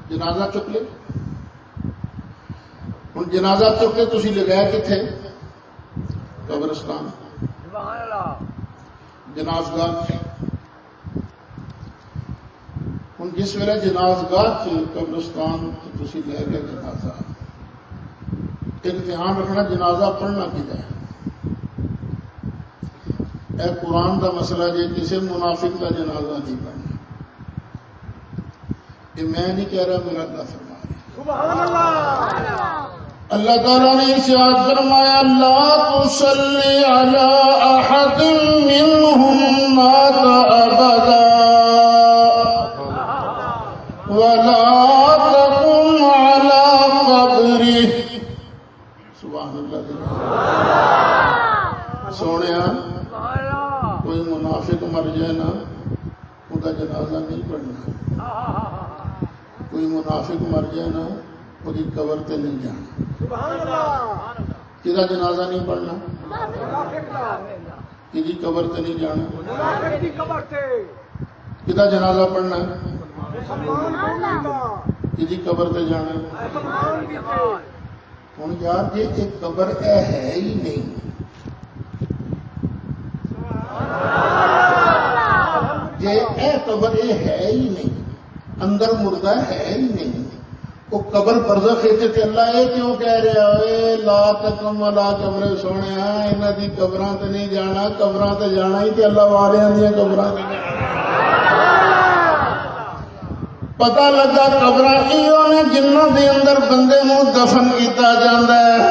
جنازہ چک لے. ہوں جنازہ چک کے تسی لگایا کتنے؟ قبرستان جنازگاہ. ہوں جس ویلے جنازگاہ قبرستان تسی لے گئے جنازہ، ایک دھیان رکھنا جنازہ پڑھنا کتا ہے. اے قرآن کا مسئلہ جی کسی منافق کا جنازہ نہیں پڑھنا. یہ میں نہیں کہہ رہا، میرا اللہ فرما رہا. سبحان اللہ. اللہ تعالیٰ نے ارشاد فرمایا لا تصلی علی احد منہم مات ابدا ولا تقم علی قبرہ. سبحان اللہ. سونیا کوئی منافق مر جائے نا ان کا جنازہ نہیں پڑھنا. کوئی منافق مر جائے نا وہی قبر تے نہیں جانا. کدا جنازہ نہیں پڑھنا، کدی قبر تے نہیں جانا. کدا جنازہ پڑھنا، کدی قبر تے جانا. ہوں یار جی ایک قبر اے ہے ہی نہیں، جی اے قبر اے ہے ہی نہیں، اندر مردہ ہے ہی نہیں، وہ قبر برزخ تے اللہ یہ کیوں کہہ رہا ہے لا تقم علی قبر. سونے انہاں دی قبراں تے نہیں جانا، قبراں تے جانا ہی تے اللہ والیاں دی قبراں تے جانا. پتہ لگا قبراں ایو نے جنہاں دے اندر بندے نوں دفن کیتا جاندا ہے.